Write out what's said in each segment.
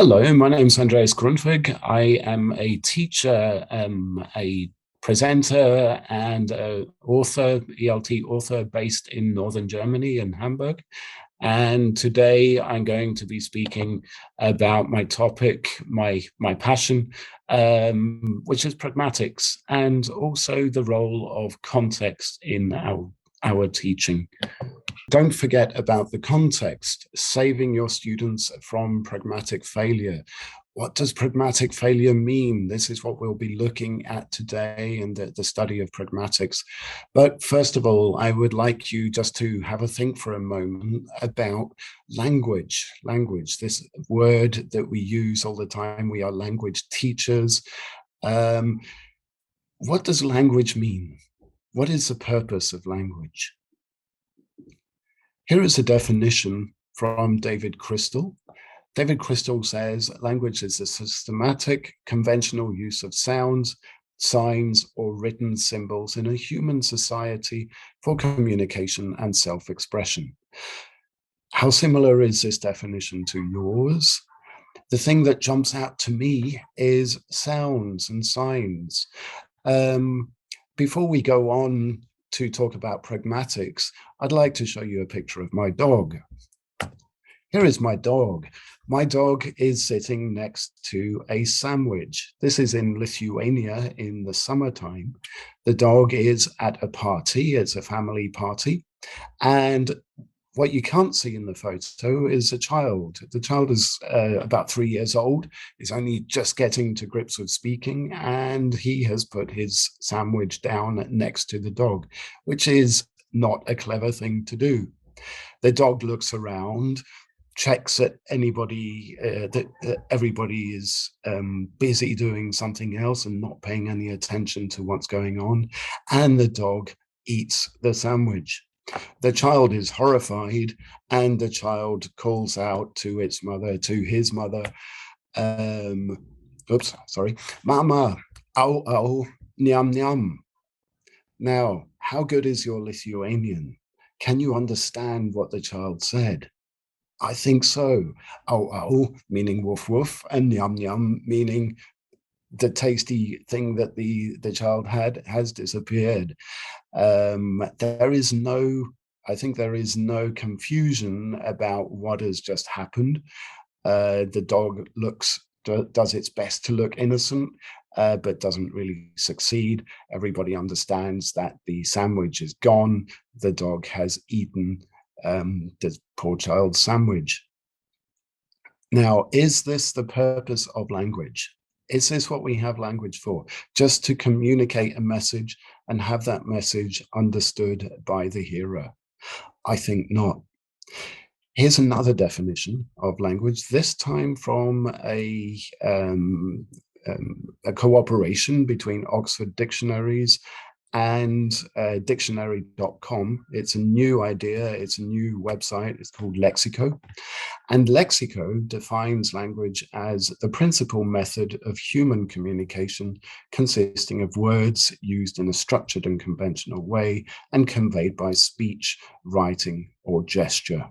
Hello, my name is Andreas Grundtvig. I am a teacher, a presenter, and author, ELT author based in northern Germany in Hamburg. And today I'm going to be speaking about my topic, my passion, which is pragmatics, and also the role of context in our teaching. Don't forget about the context, saving your students from pragmatic failure. What does pragmatic failure mean? This is what we'll be looking at today in the study of pragmatics. But first of all, I would like you just to have a think for a moment about language. Language, this word that we use all the time. We are language teachers. What does language mean? What is the purpose of language? Here is a definition from David Crystal. David Crystal says language is a systematic, conventional use of sounds, signs, or written symbols in a human society for communication and self-expression. How similar is this definition to yours? The thing that jumps out to me is sounds and signs. Before we go on to talk about pragmatics, I'd like to show you a picture of my dog. Here is my dog. My dog is sitting next to a sandwich. This is in Lithuania in the summertime. The dog is at a party, it's a family party. And what you can't see in the photo is a child. The child is about 3 years old, is only just getting to grips with speaking, and he has put his sandwich down next to the dog, which is not a clever thing to do. The dog looks around, checks that everybody is busy doing something else and not paying any attention to what's going on, and the dog eats the sandwich. The child is horrified, and the child calls out to his mother, Mama, ow, ow, nyam, nyam. Now, how good is your Lithuanian? Can you understand what the child said? I think so. Ow, ow, meaning woof, woof, and nyam, nyam, meaning the tasty thing that the child had has disappeared. I think there is no confusion about what has just happened. The dog does its best to look innocent, but doesn't really succeed. Everybody understands that the sandwich is gone. The dog has eaten the poor child's sandwich. Now, is this the purpose of language? Is this what we have language for? Just to communicate a message and have that message understood by the hearer? I think not. Here's another definition of language, this time from a cooperation between Oxford Dictionaries and dictionary.com. It's a new idea, it's a new website, it's called Lexico. And Lexico defines language as the principal method of human communication consisting of words used in a structured and conventional way and conveyed by speech, writing, or gesture.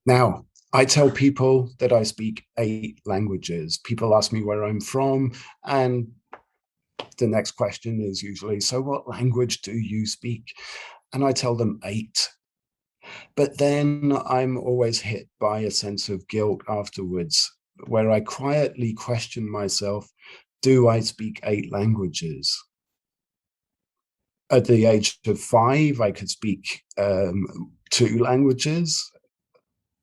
Now, I tell people that I speak 8 languages. People ask me where I'm from, and the next question is usually, so what language do you speak? And I tell them 8. But then I'm always hit by a sense of guilt afterwards, where I quietly question myself, do I speak 8 languages? At the age of 5, I could speak 2 languages.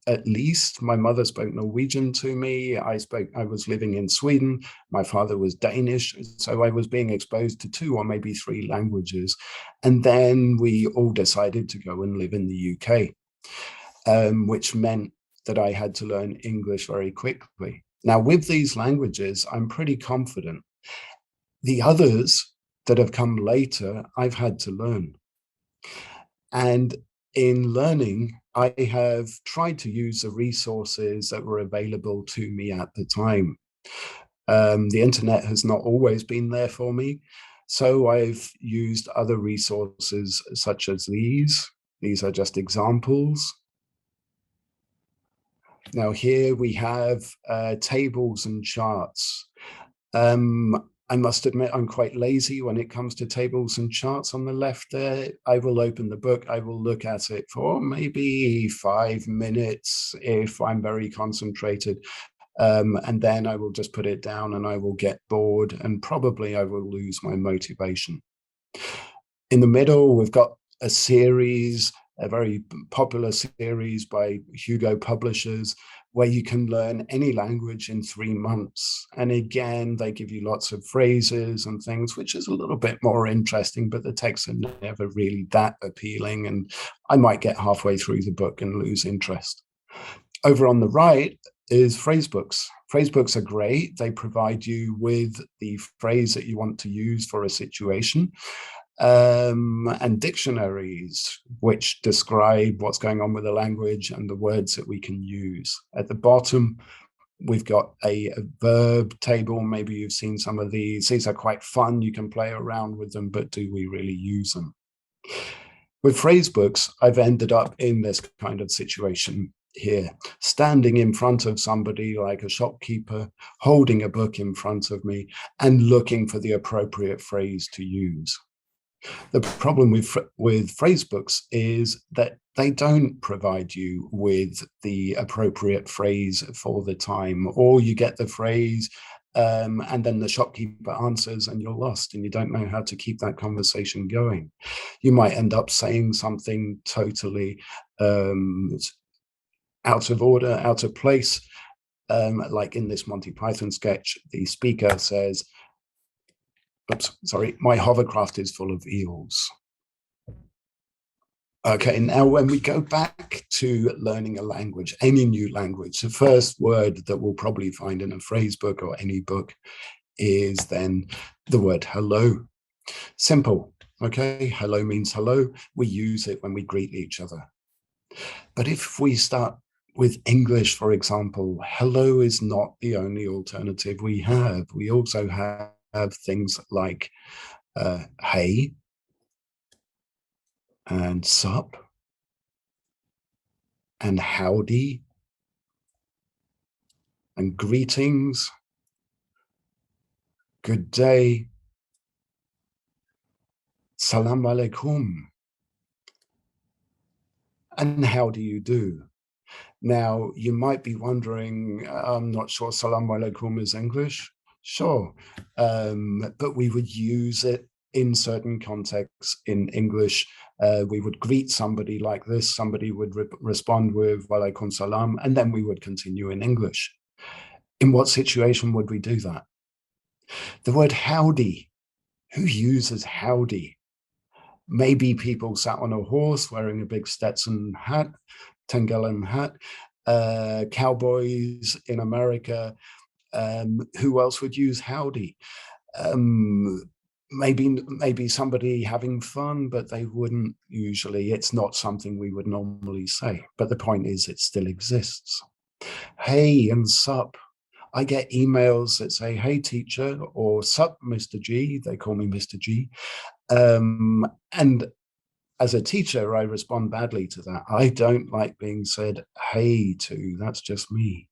At least my mother spoke Norwegian to me. I was living in Sweden. My father was Danish. So I was being exposed to 2 or maybe 3 languages. And then we all decided to go and live in the UK, which meant that I had to learn English very quickly. Now, with these languages, I'm pretty confident. The others that have come later, I've had to learn. And in learning, I have tried to use the resources that were available to me at the time. The internet has not always been there for me, so I've used other resources such as these. These are just examples. Now here we have tables and charts. I must admit I'm quite lazy when it comes to tables and charts on the left there. I will open the book, I will look at it for maybe 5 minutes if I'm very concentrated. And then I will just put it down and I will get bored and probably I will lose my motivation. In the middle, we've got a series, a very popular series by Hugo Publishers, where you can learn any language in 3 months. And again, they give you lots of phrases and things, which is a little bit more interesting, but the texts are never really that appealing. And I might get halfway through the book and lose interest. Over on the right is phrase books. Phrase books are great. They provide you with the phrase that you want to use for a situation. And dictionaries, which describe what's going on with the language and the words that we can use. At the bottom, we've got a verb table. Maybe you've seen some of these. These are quite fun. You can play around with them, but do we really use them? With phrase books, I've ended up in this kind of situation here, standing in front of somebody like a shopkeeper, holding a book in front of me and looking for the appropriate phrase to use. The problem with phrase books is that they don't provide you with the appropriate phrase for the time, or you get the phrase and then the shopkeeper answers and you're lost and you don't know how to keep that conversation going. You might end up saying something totally out of order, out of place. Like in this Monty Python sketch, the speaker says, oops, sorry, my hovercraft is full of eels. Okay, now when we go back to learning a language, any new language, the first word that we'll probably find in a phrase book or any book is then the word hello. Simple, okay? Hello means hello. We use it when we greet each other. But if we start with English, for example, hello is not the only alternative we have. We also have things like hey and sup and howdy and greetings, good day, salam alaikum, and how do you do? Now, you might be wondering, I'm not sure salam alaikum is English. Sure, but we would use it in certain contexts in English. We would greet somebody like this, somebody would respond with wa alaikum salam, and then we would continue in English. In what situation would we do that? The word howdy, who uses howdy? Maybe people sat on a horse wearing a big Stetson hat, Tangellum hat, cowboys in America. Who else would use howdy? Maybe somebody having fun, but they wouldn't usually. It's not something we would normally say. But the point is, it still exists. Hey and sup. I get emails that say, hey, teacher, or sup, Mr. G. They call me Mr. G. And as a teacher, I respond badly to that. I don't like being said, hey, to. That's just me.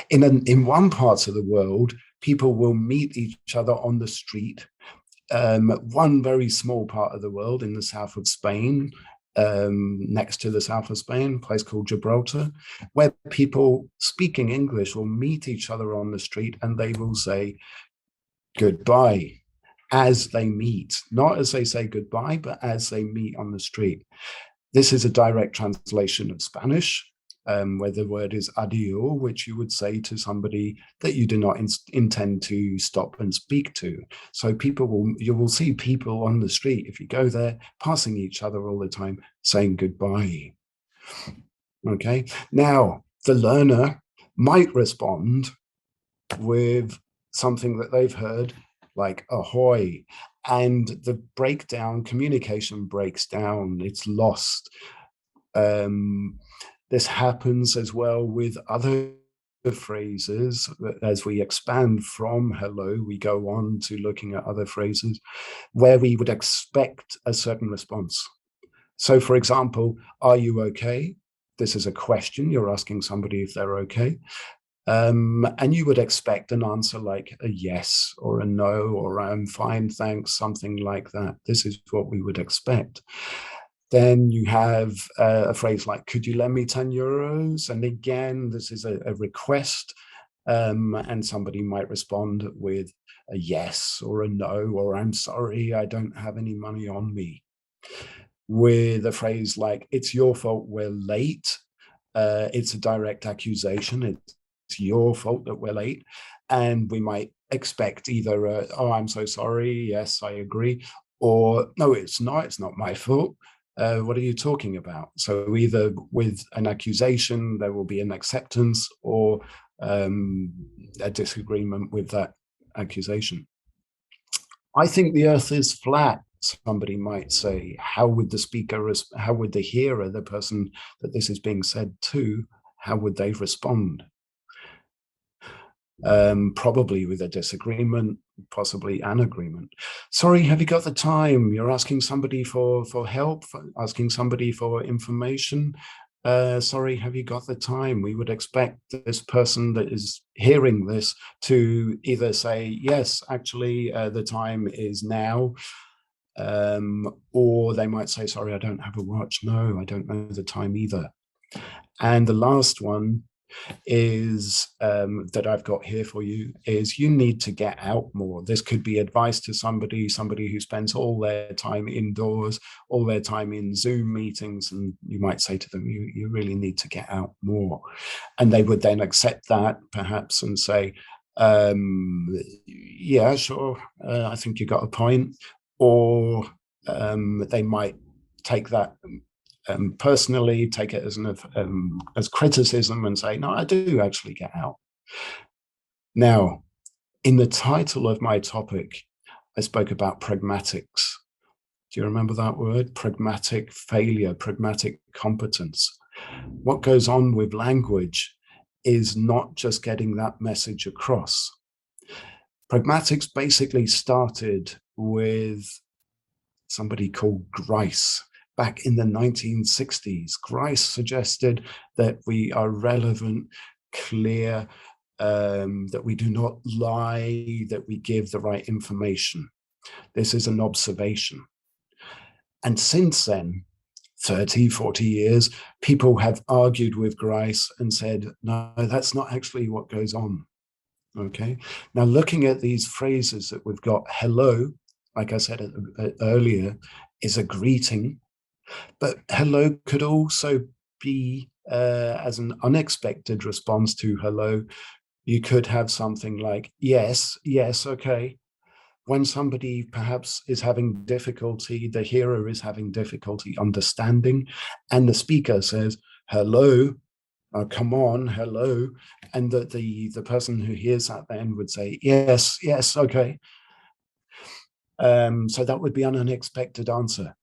In one part of the world, people will meet each other on the street. One very small part of the world in the south of Spain, next to the south of Spain, a place called Gibraltar, where people speaking English will meet each other on the street and they will say goodbye as they meet, not as they say goodbye, but as they meet on the street. This is a direct translation of Spanish, where the word is adieu, which you would say to somebody that you do not intend to stop and speak to. So you will see people on the street, if you go there, passing each other all the time, saying goodbye. Okay, now the learner might respond with something that they've heard, like ahoy, and the communication breaks down, it's lost. This happens as well with other phrases. As we expand from hello, we go on to looking at other phrases where we would expect a certain response. So for example, are you okay? this is a question. You're asking somebody if they're okay. And you would expect an answer like a yes or a no, or I'm fine, thanks, something like that. This is what we would expect. Then you have a phrase like, could you lend me 10 euros? And again, this is a request. And somebody might respond with a yes or a no, or I'm sorry, I don't have any money on me. With a phrase like, it's your fault we're late. It's a direct accusation. It's your fault that we're late. And we might expect either, oh, I'm so sorry, yes, I agree, or no, it's not my fault. What are you talking about? So either with an accusation, there will be an acceptance, or a disagreement with that accusation. I think the earth is flat, somebody might say. How would the speaker, how would the hearer, the person that this is being said to, how would they respond? Probably with a disagreement, possibly an agreement. Sorry, have you got the time? You're asking somebody for help, asking somebody for information. Sorry, have you got the time? We would expect this person that is hearing this to either say, yes, actually, the time is now. Or they might say, sorry, I don't have a watch. No, I don't know the time either. And the last one is that I've got here for you is you need to get out more. This could be advice to somebody who spends all their time indoors, all their time in Zoom meetings, and you might say to them, you really need to get out more. And they would then accept that perhaps and say, yeah, sure, I think you got a point. Or they might take that personally, take it as criticism and say, no, I do actually get out. Now, in the title of my topic, I spoke about pragmatics. Do you remember that word? Pragmatic failure, pragmatic competence. What goes on with language is not just getting that message across. Pragmatics basically started with somebody called Grice. Back in the 1960s, Grice suggested that we are relevant, clear, that we do not lie, that we give the right information. This is an observation. And since then, 30, 40 years, people have argued with Grice and said, no, that's not actually what goes on. Okay. Now, looking at these phrases that we've got, hello, like I said earlier, is a greeting. But hello could also be as an unexpected response to hello. You could have something like, yes, yes, okay. When somebody perhaps is having difficulty, the hearer is having difficulty understanding, and the speaker says, hello, come on, hello. And the person who hears that then would say, yes, yes, okay. So that would be an unexpected answer.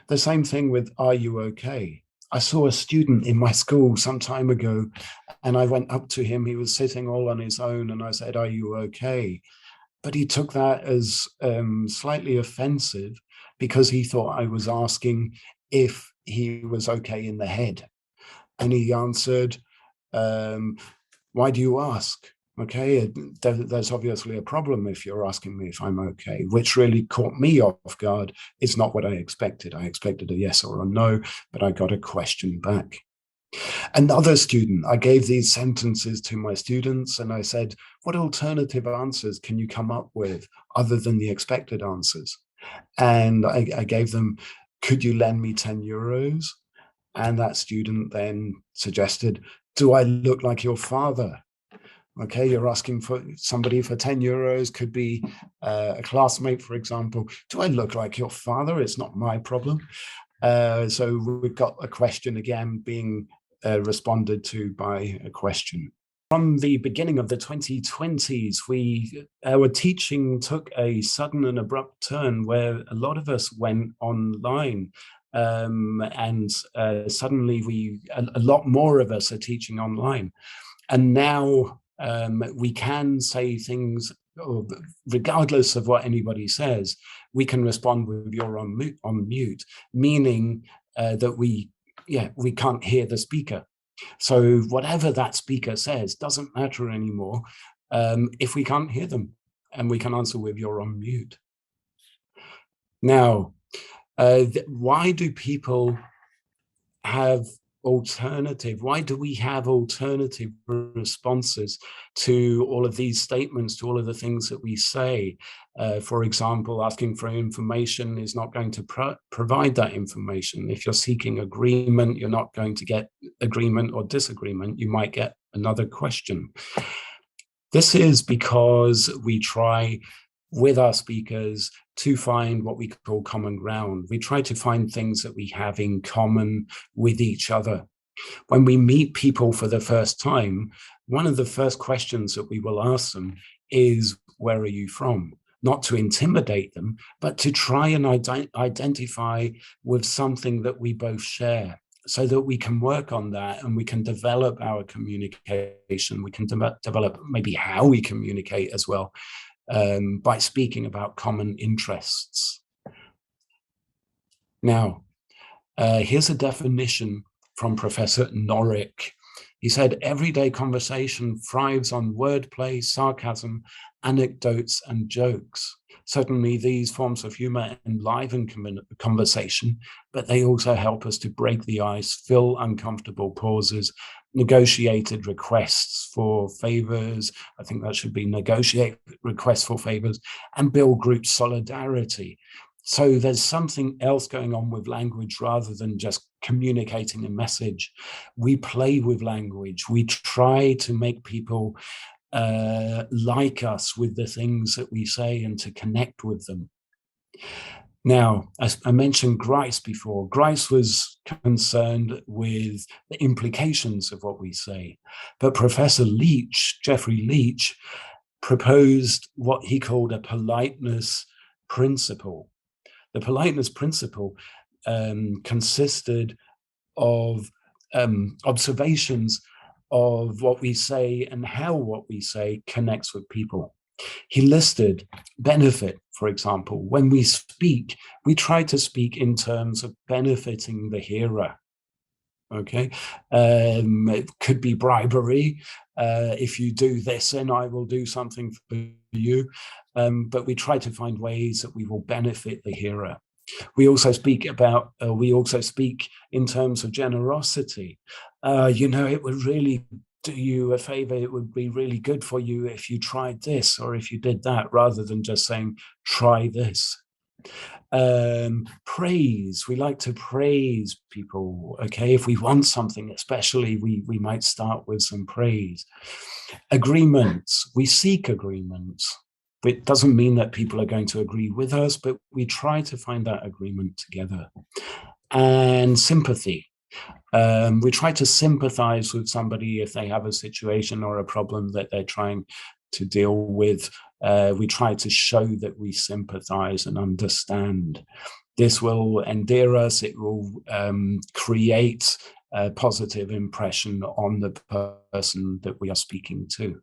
The same thing with, are you okay? I saw a student in my school some time ago, and I went up to him. He was sitting all on his own, and I said, are you okay? But he took that as slightly offensive, because he thought I was asking if he was okay in the head. And he answered, why do you ask? Okay, there's obviously a problem if you're asking me if I'm okay, which really caught me off guard. It's not what I expected. I expected a yes or a no, but I got a question back. Another student, I gave these sentences to my students and I said, what alternative answers can you come up with other than the expected answers? And I gave them, could you lend me 10 euros? And that student then suggested, do I look like your father? Okay, you're asking for somebody for 10 euros, could be a classmate, for example. Do I look like your father? It's not my problem. So we've got a question again being responded to by a question. From the beginning of the 2020s, our teaching took a sudden and abrupt turn where a lot of us went online. And suddenly a lot more of us are teaching online. And now we can say things, regardless of what anybody says, we can respond with you're on mute, meaning that we we can't hear the speaker. So whatever that speaker says doesn't matter anymore if we can't hear them, and we can answer with "you're on mute." Now, why do people have why do we have alternative responses to all of these statements, to all of the things that we say? For example, asking for information is not going to provide that information. If you're seeking agreement, you're not going to get agreement or disagreement. You might get another question. This is because we try with our speakers to find what we call common ground. We try to find things that we have in common with each other. When we meet people for the first time, one of the first questions that we will ask them is, where are you from? Not to intimidate them, but to try and identify with something that we both share, so that we can work on that and we can develop our communication. We can develop maybe how we communicate as well, by speaking about common interests. Now, here's a definition from Professor Norrick. He said, everyday conversation thrives on wordplay, sarcasm, anecdotes, and jokes. Certainly, these forms of humor enliven conversation, but they also help us to break the ice, fill uncomfortable pauses, negotiated requests for favors. I think that should be negotiate requests for favors, and build group solidarity. So there's something else going on with language rather than just communicating a message. We play with language. We try to make people like us with the things that we say and to connect with them. Now, as I mentioned Grice before, Grice was concerned with the implications of what we say. But Professor Leach, Geoffrey Leach, proposed what he called a politeness principle. The politeness principle consisted of observations of what we say and how what we say connects with people. He listed benefit, for example. When we speak, we try to speak in terms of benefiting the hearer. Okay, it could be bribery. If you do this, then I will do something for you. But we try to find ways that we will benefit the hearer. We also speak in terms of generosity. It would really do you a favor. It would be really good for you if you tried this or if you did that, rather than just saying, try this. Praise. We like to praise people. Okay, if we want something, especially, we might start with some praise. Agreements. We seek agreements. It doesn't mean that people are going to agree with us, but we try to find that agreement together. And sympathy. We try to sympathize with somebody if they have a situation or a problem that they're trying to deal with. We try to show that we sympathize and understand. This will endear us. It will create a positive impression on the person that we are speaking to.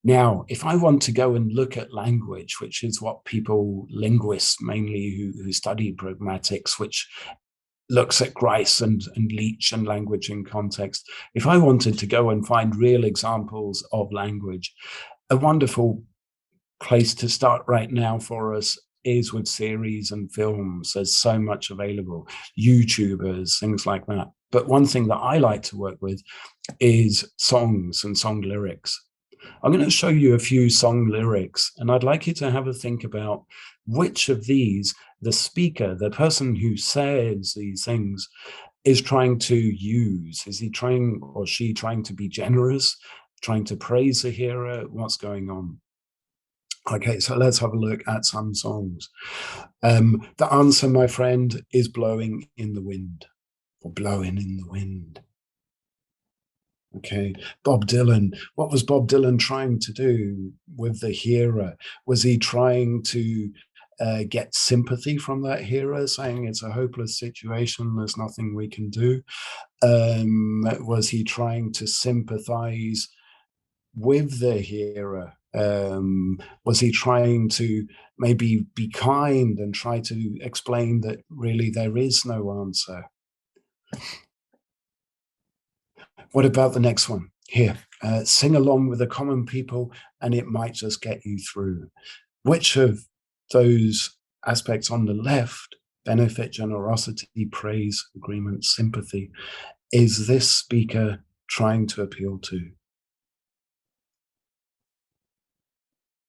Now, if I want to go and look at language, which is what linguists mainly who study pragmatics, which looks at Grice and Leach and language in context, if I wanted to go and find real examples of language, a wonderful place to start right now for us is with series and films. There's so much available, YouTubers, things like that. But one thing that I like to work with is songs and song lyrics. I'm going to show you a few song lyrics, and I'd like you to have a think about which of these the speaker, the person who says these things, is trying to use. Is he trying or she trying to be generous, trying to praise the hearer? What's going on? Okay, so let's have a look at some songs. The answer, my friend, is blowing in the wind, or blowing in the wind. Okay, Bob Dylan. What was Bob Dylan trying to do with the hearer? Was he trying to get sympathy from that hearer, saying it's a hopeless situation, there's nothing we can do? Was he trying to sympathize with the hearer? Was he trying to maybe be kind and try to explain that really there is no answer? What about the next one? Here, sing along with the common people and it might just get you through. Which of those aspects on the left, benefit, generosity, praise, agreement, sympathy, is this speaker trying to appeal to?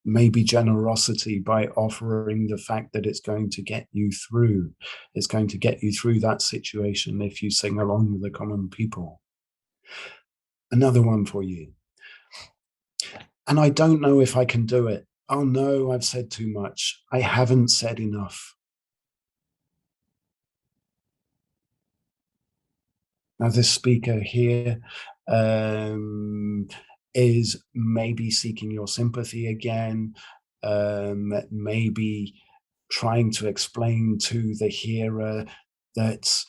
Maybe generosity by offering the fact that it's going to get you through. It's going to get you through that situation if you sing along with the common people. Another one for you. And I don't know if I can do it. Oh no, I've said too much. I haven't said enough. Now, this speaker here is maybe seeking your sympathy again, maybe trying to explain to the hearer that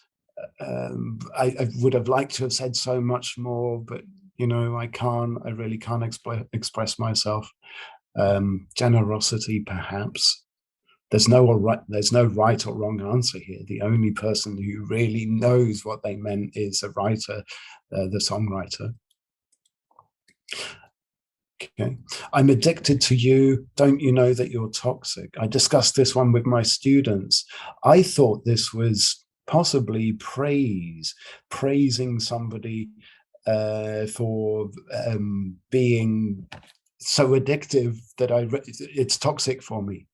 I would have liked to have said so much more, but I really can't express myself. Generosity, perhaps. There's no right or wrong answer here. The only person who really knows what they meant is the writer, the songwriter. Okay. I'm addicted to you. Don't you know that you're toxic? I discussed this one with my students. I thought this was possibly praising somebody for being so addictive that it's toxic for me.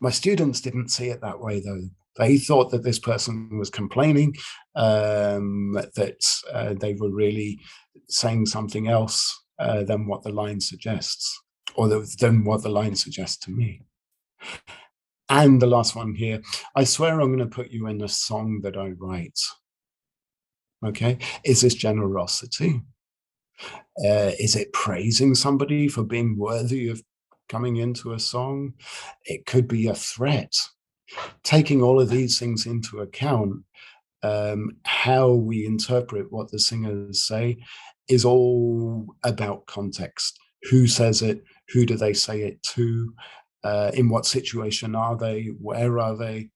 My students didn't see it that way, though. They thought that this person was complaining, that they were really saying something else than what the line suggests, or than what the line suggests to me. And the last one here, I swear I'm going to put you in a song that I write. Okay, is this generosity? Is it praising somebody for being worthy of coming into a song? It could be a threat. Taking all of these things into account, how we interpret what the singers say is all about context. Who says it? Who do they say it to? In what situation are they? Where are they?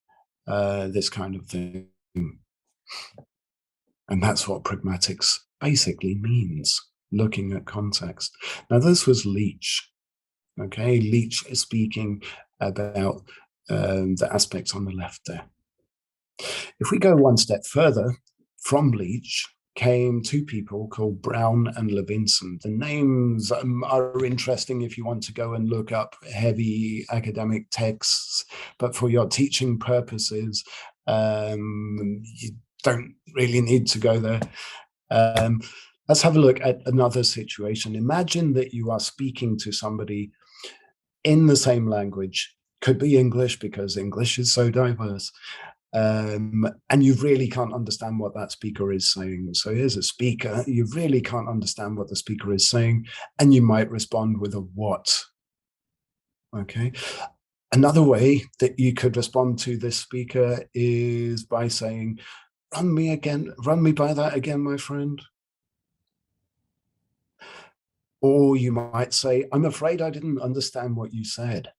This kind of thing. And that's what pragmatics basically means, looking at context. Now, this was Leach. Okay, Leach is speaking about the aspects on the left there. If we go one step further, from Leach came two people called Brown and Levinson. The names are interesting if you want to go and look up heavy academic texts, but for your teaching purposes, you don't really need to go there. Let's have a look at another situation. Imagine that you are speaking to somebody in the same language, could be English because English is so diverse, and you really can't understand what that speaker is saying. So here's a speaker, you really can't understand what the speaker is saying, and you might respond with a what. Okay. Another way that you could respond to this speaker is by saying, run me by that again, my friend. Or you might say, I'm afraid I didn't understand what you said.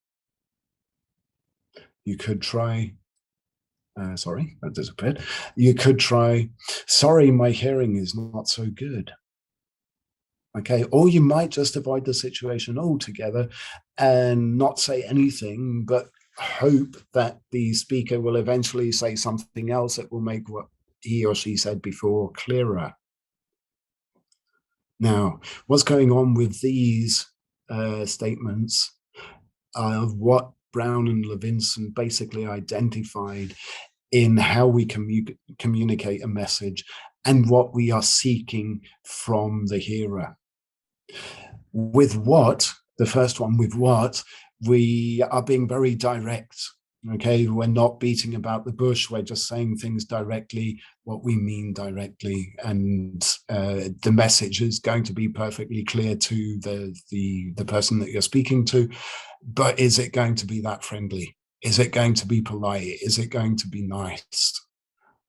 You could try, sorry, that disappeared. You could try, sorry, my hearing is not so good. Okay, or you might just avoid the situation altogether and not say anything, but hope that the speaker will eventually say something else that will make what he or she said before clearer. Now, what's going on with these statements of what Brown and Levinson basically identified in how we communicate a message and what we are seeking from the hearer. With what, the first one, with what, we are being very direct. Okay, we're not beating about the bush. We're just saying things directly, what we mean directly, and the message is going to be perfectly clear to the person that you're speaking to. But is it going to be that friendly? Is it going to be polite? Is it going to be nice?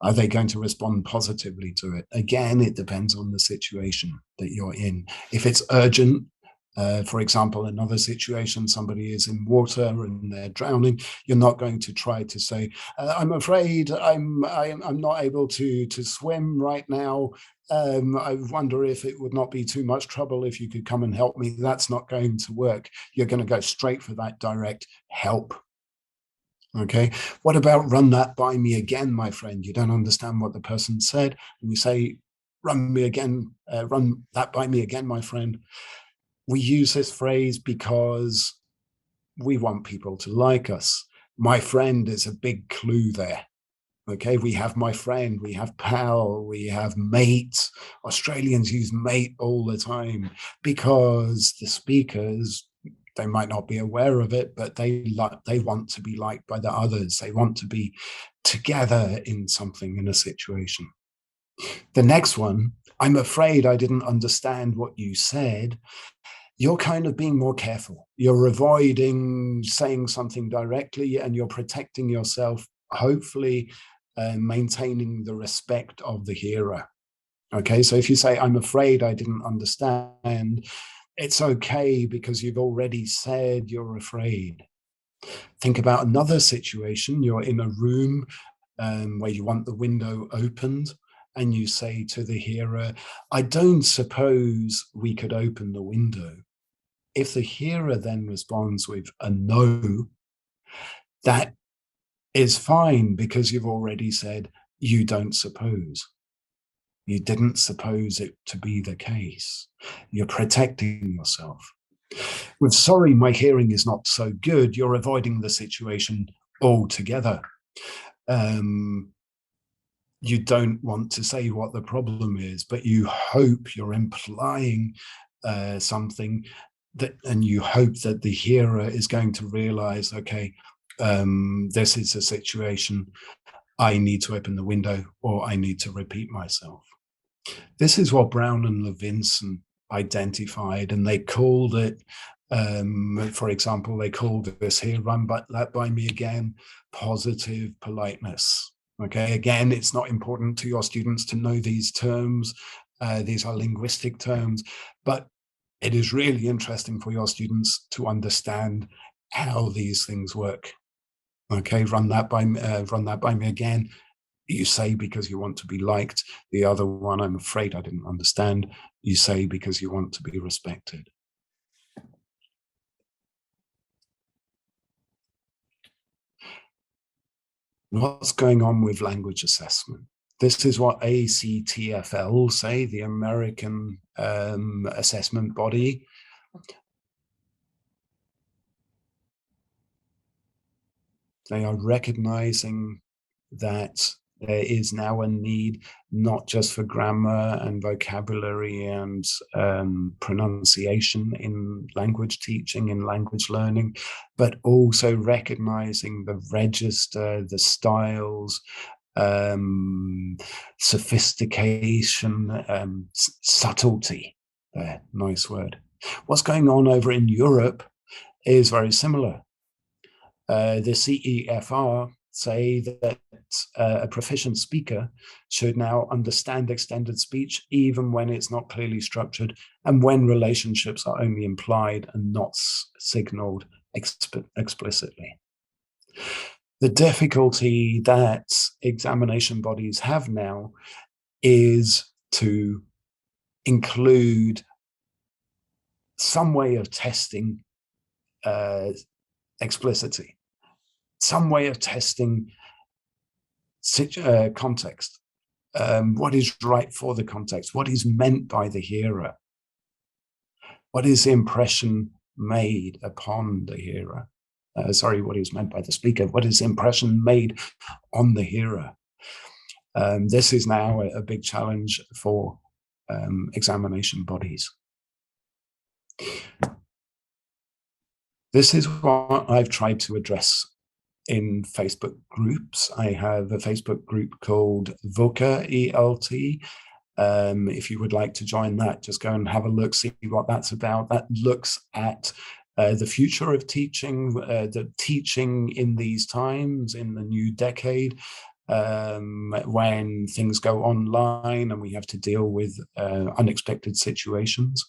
Are they going to respond positively to it? Again, it depends on the situation that you're in. If it's urgent, For example, another situation, somebody is in water and they're drowning. You're not going to try to say, "I'm afraid I'm not able to swim right now. I wonder if it would not be too much trouble if you could come and help me." That's not going to work. You're going to go straight for that direct help. Okay. What about "run that by me again, my friend"? You don't understand what the person said, and you say, "Run me again, run that by me again, my friend." We use this phrase because we want people to like us. My friend is a big clue there. Okay, we have my friend, we have pal, we have mate. Australians use mate all the time because the speakers, they might not be aware of it, but they want to be liked by the others. They want to be together in something, in a situation. The next one, "I'm afraid I didn't understand what you said." You're kind of being more careful. You're avoiding saying something directly and you're protecting yourself, hopefully maintaining the respect of the hearer. Okay, so if you say, "I'm afraid I didn't understand," it's okay because you've already said you're afraid. Think about another situation. You're in a room where you want the window opened, and you say to the hearer, "I don't suppose we could open the window." If the hearer then responds with a no, that is fine because you've already said, "You don't suppose." You didn't suppose it to be the case. You're protecting yourself. With "sorry, my hearing is not so good," you're avoiding the situation altogether. Um, you don't want to say what the problem is, but you hope you're implying something that, and you hope that the hearer is going to realize, okay, this is a situation, I need to open the window or I need to repeat myself. This is what Brown and Levinson identified, and they called it, for example, they called this here, "run that by me again," positive politeness. Okay, again, it's not important to your students to know these terms. These are linguistic terms, but it is really interesting for your students to understand how these things work. Okay, run that by me again. You say because you want to be liked. The other one, "I'm afraid I didn't understand." You say because you want to be respected. What's going on with language assessment? This is what ACTFL say, the American assessment body. They are recognizing that there is now a need not just for grammar and vocabulary and pronunciation in language teaching, in language learning, but also recognizing the register, the styles, sophistication, subtlety. Nice word. What's going on over in Europe is very similar. The CEFR say that a proficient speaker should now understand extended speech even when it's not clearly structured and when relationships are only implied and not signaled explicitly. The difficulty that examination bodies have now is to include some way of testing explicitity, some way of testing context. What is right for the context? What is meant by the hearer? What is the impression made upon the hearer? What is meant by the speaker? What is the impression made on the hearer? This is now a big challenge for examination bodies. This is what I've tried to address in Facebook groups. I have a Facebook group called VUCA, ELT. If you would like to join that, just go and have a look, see what that's about. That looks at the future of teaching, the teaching in these times, in the new decade, when things go online and we have to deal with unexpected situations.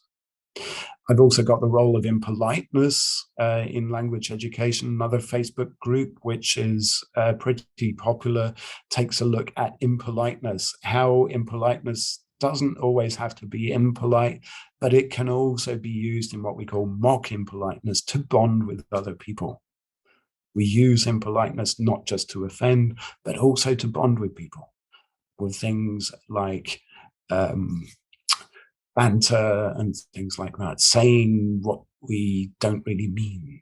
I've also got the role of impoliteness in language education, another Facebook group, which is pretty popular, takes a look at impoliteness, how impoliteness doesn't always have to be impolite, but it can also be used in what we call mock impoliteness to bond with other people. We use impoliteness not just to offend, but also to bond with people with things like banter and things like that, saying what we don't really mean.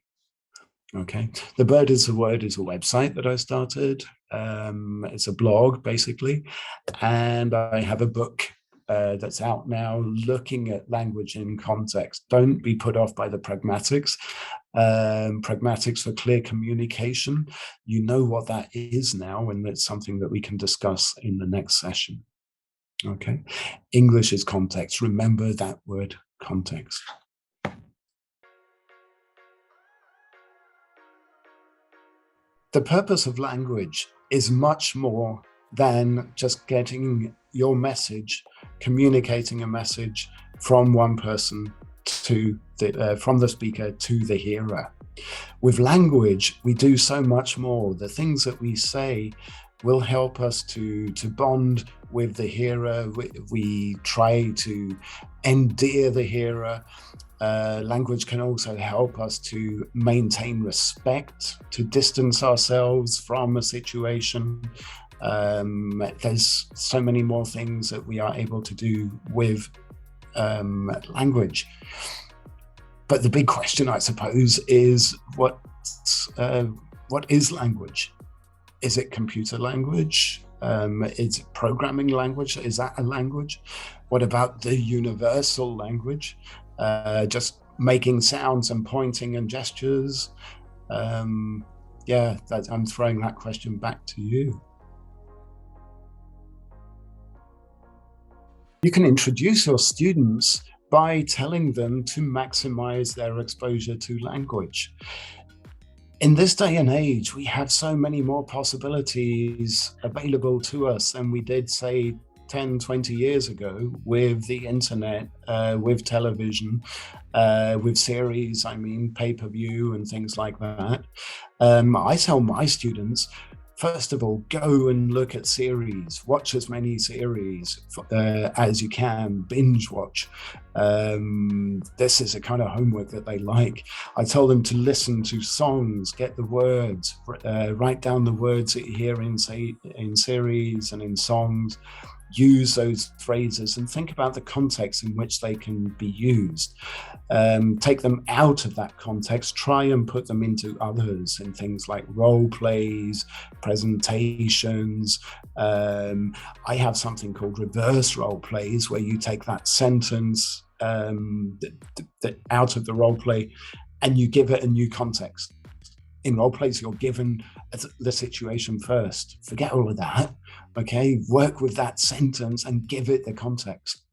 Okay. The Bird is a Word is a website that I started. It's a blog, basically. And I have a book that's out now looking at language in context. Don't be put off by the pragmatics. Pragmatics for clear communication. You know what that is now, and it's something that we can discuss in the next session. Okay. English is context. Remember that word, context. The purpose of language is much more than just getting your message, communicating a message from one person to from the speaker to the hearer. With language, we do so much more. The things that we say will help us to bond with the hearer. We try to endear the hearer. Language can also help us to maintain respect, to distance ourselves from a situation. There's so many more things that we are able to do with language. But the big question, I suppose, is what is language? Is it computer language? Is it programming language? Is that a language? What about the universal language? Just making sounds and pointing and gestures. I'm throwing that question back to you. You can introduce your students by telling them to maximize their exposure to language. In this day and age, we have so many more possibilities available to us than we did, say, 10, 20 years ago with the internet, with television, with series, pay-per-view and things like that. I tell my students, first of all, go and look at series, watch as many series as you can, binge watch. This is a kind of homework that they like. I tell them to listen to songs, get the words, write down the words that you hear in series and in songs. Use those phrases and think about the context in which they can be used. Take them out of that context, try and put them into others in things like role plays, presentations. I have something called reverse role plays, where you take that sentence out of the role play and you give it a new context. In role plays, you're given the situation first. Forget all of that. Okay, work with that sentence and give it the context.